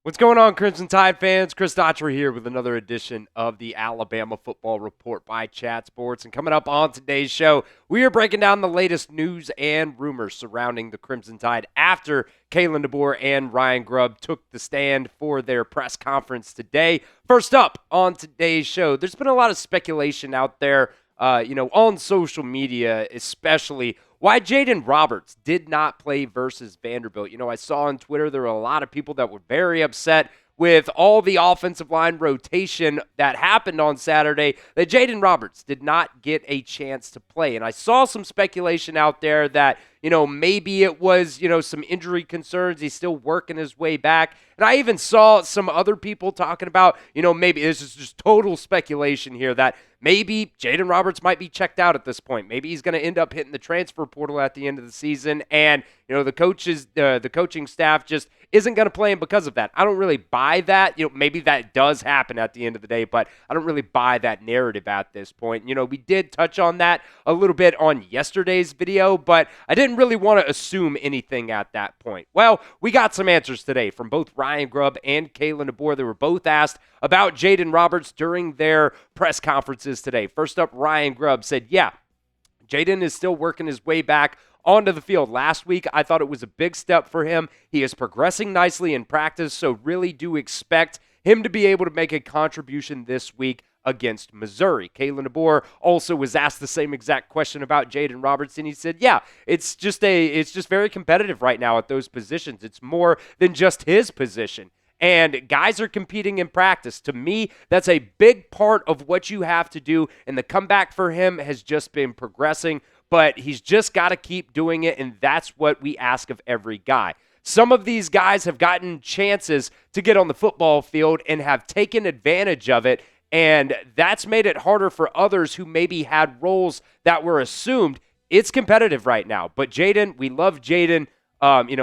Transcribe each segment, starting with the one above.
What's going on, Crimson Tide fans? Chris Daughtry here with another edition of the Alabama Football Report by Chat Sports. And coming up on today's show, we are breaking down the latest news and rumors surrounding the Crimson Tide after Kalen DeBoer and Ryan Grubb took the stand for their press conference today. First up on today's show, there's been a lot of speculation out there, on social media, especially why Jaeden Roberts did not play versus Vanderbilt. I saw on Twitter there were a lot of people that were very upset with all the offensive line rotation that happened on Saturday that Jaeden Roberts did not get a chance to play. And I saw some speculation out there that, maybe it was, some injury concerns. He's still working his way back. And I even saw some other people talking about, maybe this is just total speculation here that maybe Jaeden Roberts might be checked out at this point. Maybe he's going to end up hitting the transfer portal at the end of the season. And, the coaching staff just isn't going to play him because of that. I don't really buy that. Maybe that does happen at the end of the day, but I don't really buy that narrative at this point. We did touch on that a little bit on yesterday's video, but I didn't really want to assume anything at that point. Well, we got some answers today from both Ryan Grubb and Kalen DeBoer. They were both asked about Jaeden Roberts during their press conferences today. First up, Ryan Grubb said, Jaeden is still working his way back onto the field. Last week, I thought it was a big step for him. He is progressing nicely in practice, so really do expect him to be able to make a contribution this week against Missouri. Kalen DeBoer also was asked the same exact question about Jaeden Roberts, and he said, it's just very competitive right now at those positions. It's more than just his position. And guys are competing in practice. To me, that's a big part of what you have to do, and the comeback for him has just been progressing, but he's just got to keep doing it, and that's what we ask of every guy. Some of these guys have gotten chances to get on the football field and have taken advantage of it, and that's made it harder for others who maybe had roles that were assumed. It's competitive right now, but Jaeden, we love Jaeden.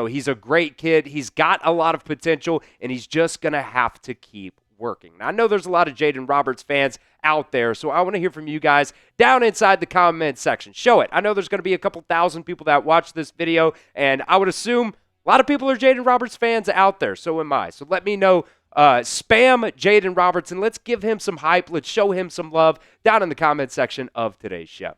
He's a great kid. He's got a lot of potential, and he's just going to have to keep working. Now, I know there's a lot of Jaeden Roberts fans out there, so I want to hear from you guys down inside the comment section. Show it. I know there's going to be a couple thousand people that watch this video, and I would assume a lot of people are Jaeden Roberts fans out there. So am I. So let me know. Spam Jaeden Roberts, and let's give him some hype. Let's show him some love down in the comment section of today's show.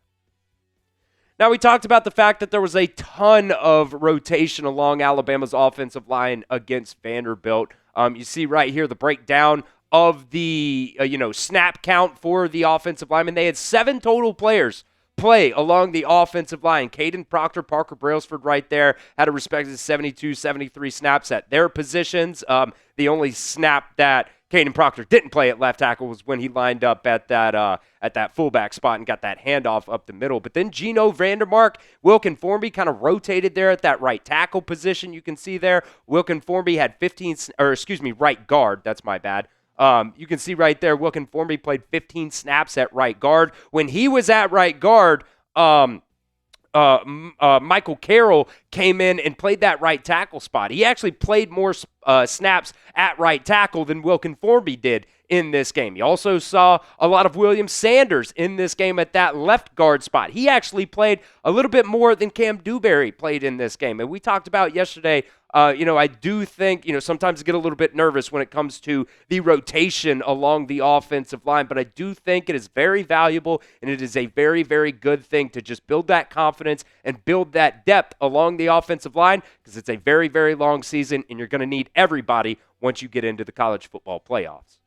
Now, we talked about the fact that there was a ton of rotation along Alabama's offensive line against Vanderbilt. You see right here the breakdown of the snap count for the offensive linemen. They had 7 total players play along the offensive line. Kadyn Proctor, Parker Brailsford right there had a respective 72, 73 snaps at their positions. The only snap that Kadyn Proctor didn't play at left tackle was when he lined up at that fullback spot and got that handoff up the middle. But then Geno VanDeMark, Wilkin Formby kind of rotated there at that right tackle position. You can see there, Wilkin Formby had right guard. That's my bad. You can see right there, Wilkin Formby played 15 snaps at right guard. When he was at right guard, Michael Carroll came in and played that right tackle spot. He actually played more snaps at right tackle than Wilkin Formby did in this game. You also saw a lot of William Sanders in this game at that left guard spot. He actually played a little bit more than Kam Dewberry played in this game. And we talked about yesterday, I do think, sometimes I get a little bit nervous when it comes to the rotation along the offensive line, but I do think it is very valuable, and it is a very, very good thing to just build that confidence and build that depth along the offensive line, because it's a very, very long season, and you're going to need everybody once you get into the college football playoffs.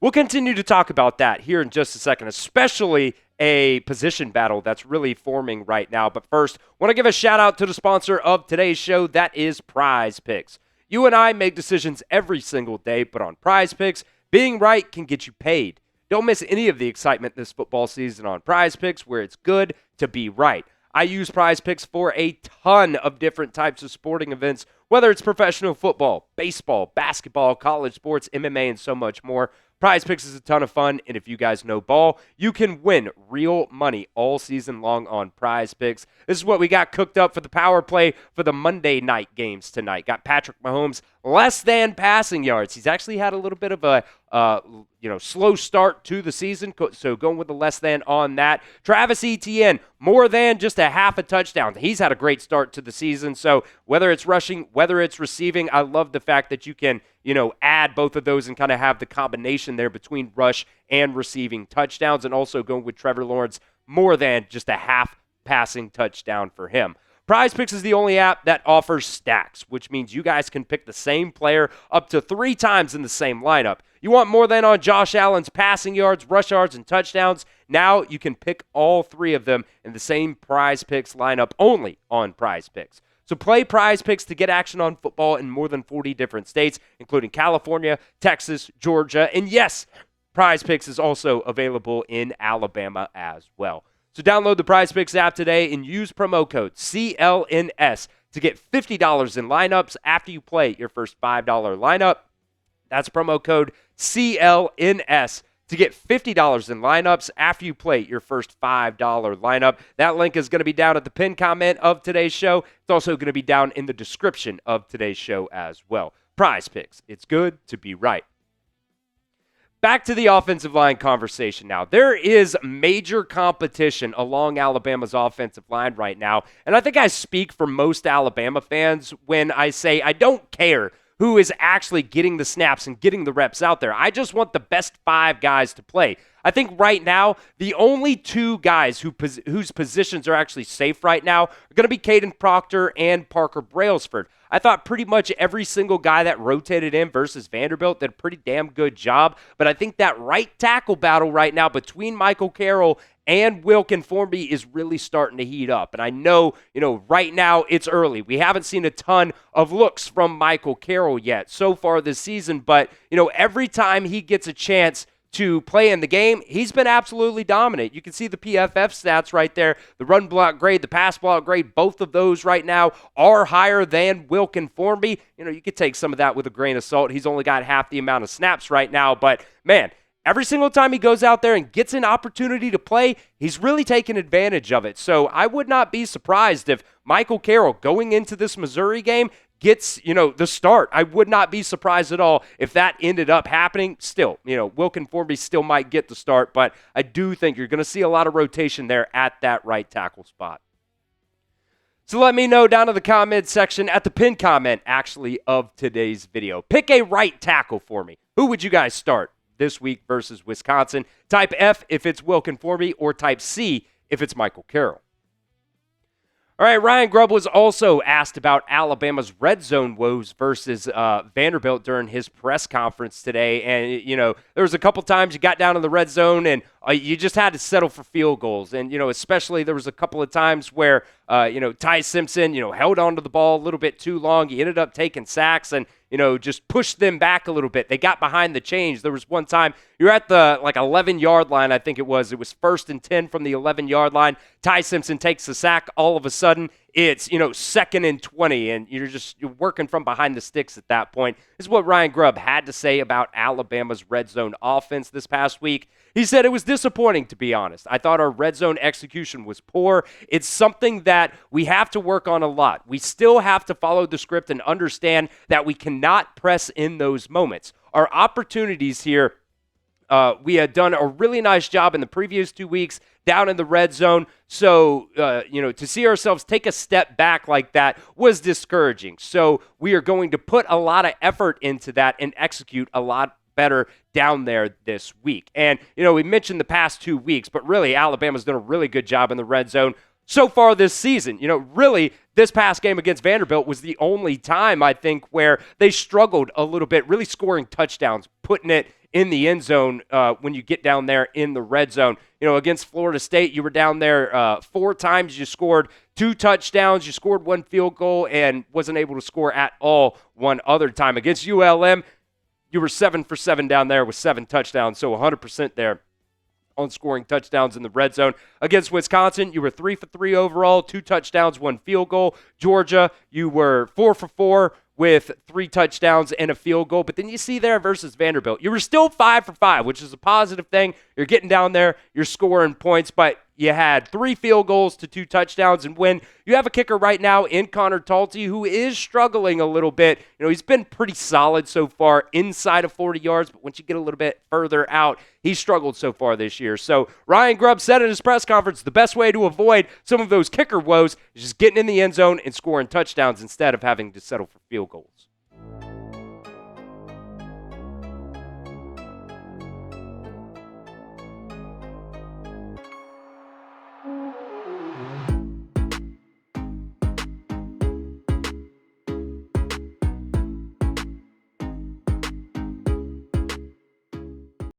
We'll continue to talk about that here in just a second, especially a position battle that's really forming right now. But first, I want to give a shout out to the sponsor of today's show. That is PrizePicks. You and I make decisions every single day, but on PrizePicks, being right can get you paid. Don't miss any of the excitement this football season on PrizePicks, where it's good to be right. I use PrizePicks for a ton of different types of sporting events, whether it's professional football, baseball, basketball, college sports, MMA, and so much more. PrizePicks is a ton of fun, and if you guys know ball, you can win real money all season long on PrizePicks. This is what we got cooked up for the power play for the Monday night games tonight. Got Patrick Mahomes less than passing yards. He's actually had a little bit of a slow start to the season, so going with the less than on that. Travis Etienne, more than just a half a touchdown. He's had a great start to the season, so whether it's rushing, whether it's receiving, I love the fact that you can, add both of those and kind of have the combination there between rush and receiving touchdowns, and also going with Trevor Lawrence, more than just a half passing touchdown for him. PrizePicks is the only app that offers stacks, which means you guys can pick the same player up to 3 times in the same lineup. You want more than on Josh Allen's passing yards, rush yards, and touchdowns? Now you can pick all 3 of them in the same PrizePicks lineup only on PrizePicks. So play PrizePicks to get action on football in more than 40 different states, including California, Texas, Georgia, and yes, PrizePicks is also available in Alabama as well. So download the PrizePicks app today and use promo code CLNS to get $50 in lineups after you play your first $5 lineup. That's promo code CLNS to get $50 in lineups after you play your first $5 lineup. That link is going to be down at the pinned comment of today's show. It's also going to be down in the description of today's show as well. PrizePicks, it's good to be right. Back to the offensive line conversation now. There is major competition along Alabama's offensive line right now, and I think I speak for most Alabama fans when I say I don't care who is actually getting the snaps and getting the reps out there. I just want the best 5 guys to play. I think right now, the only 2 guys whose positions are actually safe right now are going to be Kadyn Proctor and Parker Brailsford. I thought pretty much every single guy that rotated in versus Vanderbilt did a pretty damn good job, but I think that right tackle battle right now between Michael Carroll and Wilkin Formby is really starting to heat up. And I know, right now it's early. We haven't seen a ton of looks from Michael Carroll yet so far this season, but, every time he gets a chance to play in the game, he's been absolutely dominant. You can see the PFF stats right there. The run block grade, the pass block grade, both of those right now are higher than Wilkin Formby. You could take some of that with a grain of salt. He's only got half the amount of snaps right now, but man, every single time he goes out there and gets an opportunity to play, he's really taking advantage of it. So I would not be surprised if Michael Carroll going into this Missouri game gets, the start. I would not be surprised at all if that ended up happening. Still, Wilkin Formby still might get the start, but I do think you're going to see a lot of rotation there at that right tackle spot. So let me know down in the comment section at the pinned comment, actually, of today's video. Pick a right tackle for me. Who would you guys start this week versus Wisconsin? Type F if it's Wilkin Formby, or type C if it's Michael Carroll. All right, Ryan Grubb was also asked about Alabama's red zone woes versus Vanderbilt during his press conference today. And, there was a couple times you got down in the red zone and you just had to settle for field goals. And, especially there was a couple of times where, Ty Simpson, held onto the ball a little bit too long. He ended up taking sacks and, just pushed them back a little bit. They got behind the chains. There was one time you're at the 11-yard line, I think it was. It was 1st and 10 from the 11-yard line. Ty Simpson takes the sack. All of a sudden, it's, 2nd and 20, and you're working from behind the sticks at that point. This is what Ryan Grubb had to say about Alabama's red zone offense this past week. He said it was disappointing, to be honest. I thought our red zone execution was poor. It's something that we have to work on a lot. We still have to follow the script and understand that we cannot press in those moments. Our opportunities here, we had done a really nice job in the previous 2 weeks down in the red zone. So, to see ourselves take a step back like that was discouraging. So we are going to put a lot of effort into that and execute a lot better down there this week. And, we mentioned the past 2 weeks, but really Alabama's done a really good job in the red zone so far this season. Really, this past game against Vanderbilt was the only time, I think, where they struggled a little bit, really scoring touchdowns, putting it in the end zone when you get down there in the red zone. Against Florida State, you were down there 4 times. You scored 2 touchdowns. You scored 1 field goal and wasn't able to score at all one other time. Against ULM, you were 7 for 7 down there with 7 touchdowns, so 100% there on scoring touchdowns in the red zone. Against Wisconsin, you were 3 for 3 overall, 2 touchdowns, 1 field goal. Georgia, you were 4 for 4 with 3 touchdowns and a field goal. But then you see there versus Vanderbilt, you were still 5 for 5, which is a positive thing. You're getting down there, you're scoring points, but you had 3 field goals to 2 touchdowns. And when you have a kicker right now in Connor Talty, who is struggling a little bit, he's been pretty solid so far inside of 40 yards, but once you get a little bit further out, he's struggled so far this year. So Ryan Grubb said in his press conference, the best way to avoid some of those kicker woes is just getting in the end zone and scoring touchdowns instead of having to settle for field goals.